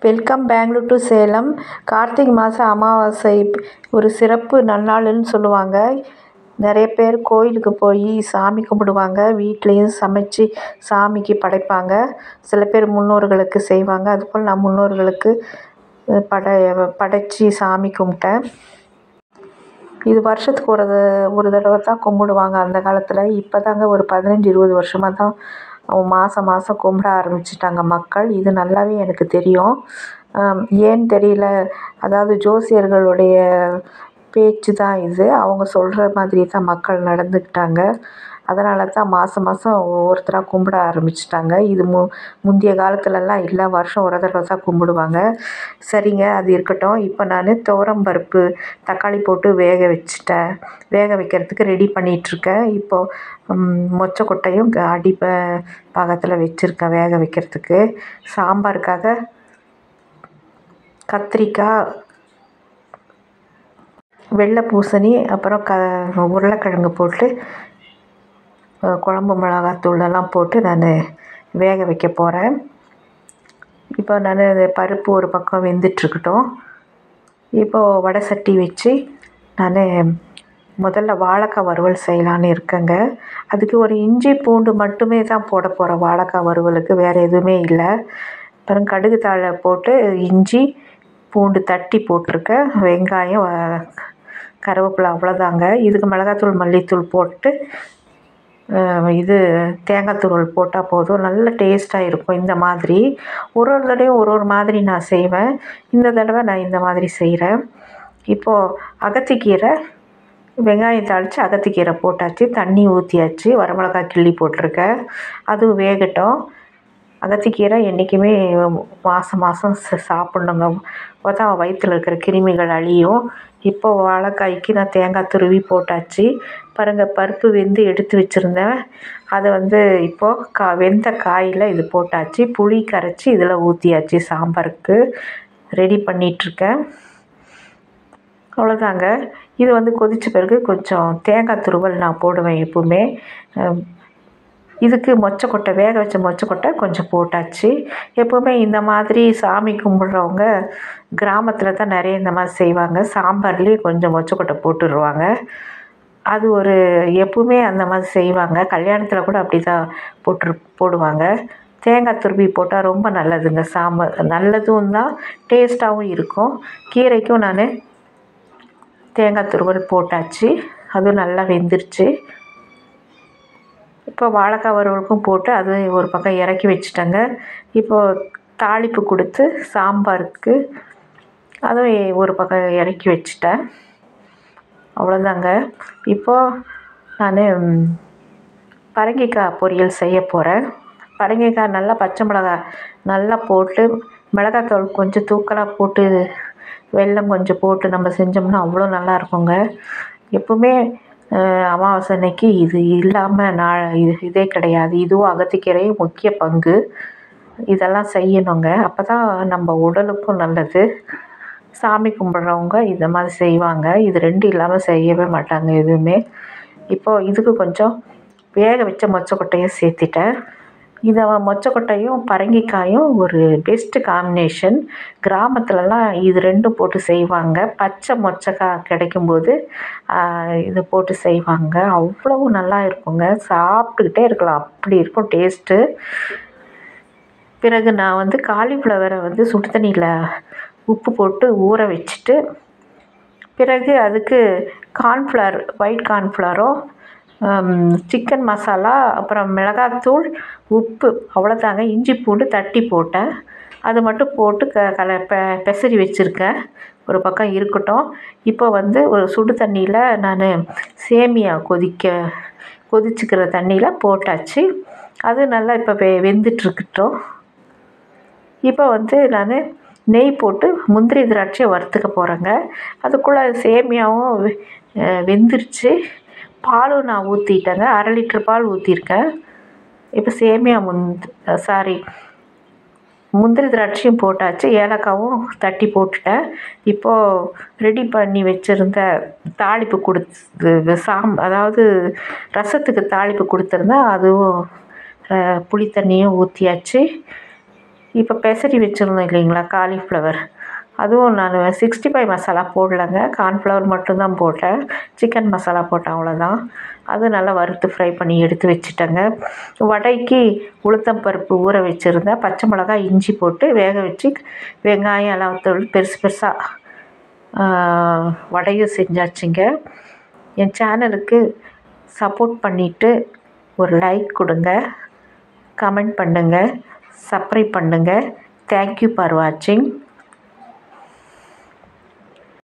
Welcome Bangalore to Salem. Karthigai மாதம் அமாவாசை ஒரு சிறப்பு நன்னாளுன்னு சொல்லுவாங்க. நிறைய பேர் கோயிலுக்கு போய் சாமி கும்பிடுவாங்க. வீட்லேயும் சமைச்சு சாமிக்கு படைப்பாங்க. சில பேர் முன்னோர்களுக்கு செய்வாங்க. அதுபோல் நான் முன்னோர்களுக்கு படைச்சி சாமி கும்பிட்டேன். இது வருஷத்துக்கு ஒரு தடவை தான் கும்பிடுவாங்க அந்த காலத்தில். இப்போ தாங்க ஒரு 15-20 வருஷமாக தான் மாதம் மாதம் கும்பிட ஆரம்பிச்சிட்டாங்க மக்கள். இது நல்லாவே எனக்கு தெரியும். ஏன்னு தெரியல, அதாவது ஜோசியர்களுடைய பேச்சு தான் இது. அவங்க சொல்கிற மாதிரி தான் மக்கள் நடந்துக்கிட்டாங்க. அதனால தான் மாதம் மாதம் ஒவ்வொருத்தராக கும்பிட ஆரம்பிச்சிட்டாங்க. இது முந்தைய காலத்துலலாம் இல்லை, வருஷம் ஒரு தடவை தான் கும்பிடுவாங்க. சரிங்க, அது இருக்கட்டும். இப்போ நான் துவரம்பருப்பு தக்காளி போட்டு வேக வைக்கிறதுக்கு ரெடி பண்ணிகிட்ருக்கேன். இப்போது மொச்சக்கொட்டையும் பாகத்தில் வச்சுருக்கேன் வேக வைக்கிறதுக்கு. சாம்பாருக்காக கத்திரிக்காய், வெள்ளை பூசணி, அப்புறம் உருளைக்கிழங்கு போட்டு குழம்பு மிளகாத்தூளெல்லாம் போட்டு நான் வேக வைக்க போகிறேன். இப்போ நான் பருப்பு ஒரு பக்கம் வெந்துட்டுருக்கட்டும். இப்போது வடை சட்டி வச்சு நான் முதல்ல வாழைக்காய் வறுவல் செய்யலான்னு இருக்கேங்க. அதுக்கு ஒரு இஞ்சி பூண்டு மட்டுமே தான் போட போகிறேன். வாழைக்காய் வறுவலுக்கு வேறு எதுவுமே இல்லை. அப்புறம் கடுகு தாளை போட்டு இஞ்சி பூண்டு தட்டி போட்டிருக்கேன். வெங்காயம், கருவேப்பிலை, அவ்வளோதாங்க. இதுக்கு மிளகாத்தூள் மல்லித்தூள் போட்டு தேங்காய் துருவல் போட்டால் போதும். நல்ல டேஸ்ட்டாக இருக்கும். இந்த மாதிரி ஒரு தடவையும் ஒரு மாதிரி நான் செய்வேன். இந்த தடவை நான் இந்த மாதிரி செய்கிறேன். இப்போது அகத்திக்கீரை, வெங்காயம் தாளித்து அகத்திக்கீரை போட்டாச்சு, தண்ணி ஊற்றியாச்சு, வரமிளகாய் கிள்ளி போட்டிருக்கேன். அதுவும் வேகட்டும். அகத்திக்கீரை என்றைக்குமே மாதம் மாதம் சாப்பிட்ணுங்க. அப்போ தான் வயிற்றில் இருக்கிற கிருமிகள் அழியும். இப்போது வாழைக்காய்க்கு நான் தேங்காய் துருவி போட்டாச்சு. பாருங்கள், பருப்பு வெந்து எடுத்து வச்சுருந்தேன். அதை இப்போது வெந்த காயில் இது போட்டாச்சு. புளி கரைச்சி இதில் ஊற்றியாச்சு. சாம்பாருக்கு ரெடி பண்ணிகிட்ருக்கேன். அவ்வளோதாங்க. இது கொதித்த பிறகு கொஞ்சம் தேங்காய் துருவல் நான் போடுவேன் எப்பவுமே. இதுக்கு மொச்சக்கொட்டை, வேக வச்ச மொச்சக்கொட்டை கொஞ்சம் போட்டாச்சு. எப்போவுமே இந்த மாதிரி சாமி கும்பிட்றவங்க கிராமத்தில் தான் நிறைய இந்த மாதிரி செய்வாங்க. சாம்பார்லேயே கொஞ்சம் மொச்சக்கொட்டை போட்டுடுவாங்க. அது எப்பவுமே அந்த மாதிரி செய்வாங்க. கல்யாணத்தில் கூட அப்படி தான் போடுவாங்க. தேங்காய் துருவி போட்டால் ரொம்ப நல்லதுங்க. சாம்பார் நல்லதும் தான், டேஸ்ட்டாகவும் இருக்கும். கீரைக்கும் நான் தேங்காய் துருவல் போட்டாச்சு. அதுவும் நல்லா வெந்துருச்சு. இப்போ வாழைக்காய் வறுவலுக்கும் போட்டு அது ஒரு பக்கம் இறக்கி வச்சுட்டேங்க. இப்போது தாளிப்பு கொடுத்து சாம்பாருக்கு அதுவும் ஒரு பக்கம் இறக்கி வச்சுட்டேன். அவ்வளோதாங்க. இப்போது நான் பரங்கிக்காய் பொரியல் செய்ய போகிறேன். பரங்கிக்காய் நல்லா பச்சை மிளகாய் நல்லா போட்டு, மிளகாத்தூள் கொஞ்சம் தூக்கலாக போட்டு, வெல்லம் கொஞ்சம் போட்டு நம்ம செஞ்சோம்னா அவ்வளோ நல்லா இருக்குங்க. எப்பவுமே அமாவாசை அன்னைக்கு இது இல்லாமல் இதே கிடையாது. இதுவும் அகத்திக்கீரையும் முக்கிய பங்கு. இதெல்லாம் செய்யணுங்க. அப்போ தான் நம்ம உடலுக்கும் நல்லது. சாமி கும்பிட்றவங்க இந்த மாதிரி செய்வாங்க. இது 2 இல்லாமல் செய்யவே மாட்டாங்க எதுவுமே. இப்போது இதுக்கு கொஞ்சம் வேக வச்ச மொச்சக்கொட்டையும் சேர்த்திட்டேன். இதை மொச்சக்கொட்டையும் பரங்கிக்காயும் ஒரு பெஸ்ட்டு காம்பினேஷன். கிராமத்துலலாம் இது 2 போட்டு செய்வாங்க. பச்சை மொச்சக்காய் கிடைக்கும்போது இதை போட்டு செய்வாங்க. அவ்வளவு நல்லா இருக்குங்க. சாப்பிட்டுக்கிட்டே இருக்கலாம், அப்படி இருக்கும் டேஸ்ட்டு. பிறகு நான் காலிஃப்ளவரை சுடு தண்ணியில் உப்பு போட்டு ஊற வச்சுட்டு, பிறகு அதுக்கு கார்ன்ஃப்ளவர், ஒயிட் கார்ன்ஃப்ளவரோ, சிக்கன் மசாலா, அப்புறம் மிளகாத்தூள், உப்பு, அவ்வளோதாங்க. இஞ்சி பூண்டு தட்டி போட்டேன். அது மட்டும் போட்டு பெசரி வச்சுருக்கேன். ஒரு பக்கம் இருக்கட்டும். இப்போ ஒரு சுடு தண்ணியில் நான் சேமியா கொதிச்சுக்கிற தண்ணியில் போட்டாச்சு. அது நல்லா இப்போ வெந்துட்டுருக்கட்டும். இப்போ நான் நெய் போட்டு முந்திரி திராட்சையை வறுத்துக்க போகிறேங்க. அதுக்குள்ளே சேமியாவும் வெந்துருச்சு. பாலும் நான் ஊற்றிட்டேங்க. 1/2 லிட்டர் பால் ஊற்றிருக்கேன். இப்போ சேமியா முந்திரி திராட்சையும் போட்டாச்சு. ஏலக்காவும் தட்டி போட்டுட்டேன். இப்போது ரெடி பண்ணி வச்சுருந்த தாளிப்பு அதாவது ரசத்துக்கு தாளிப்பு கொடுத்துருந்தேன். அதுவும் புளி தண்ணியும் ஊற்றியாச்சு. இப்போ பெசரி வச்சுருந்தோம் இல்லைங்களா காலிஃப்ளவர், அதுவும் நான் 65 மசாலா போடலைங்க, கார்ன்ஃப்ளவர் மட்டும்தான் போட்டேன். சிக்கன் மசாலா போட்டேன் அவ்வளோதான். அது நல்லா வறுத்து ஃப்ரை பண்ணி எடுத்து வச்சுட்டேங்க. வடைக்கு உளுத்தம் பருப்பு ஊற வச்சுருந்தேன், பச்சை மிளகாய் இஞ்சி போட்டு வேக வச்சு வெங்காயம் எல்லாம் பெருசு பெருசாக வடையும் செஞ்சாச்சுங்க. என் சேனலுக்கு சப்போர்ட் பண்ணிவிட்டு ஒரு லைக் கொடுங்க, கமெண்ட் பண்ணுங்கள், சப்ஸ்கிரைப் பண்ணுங்கள். தேங்க்யூ ஃபார் வாட்சிங்.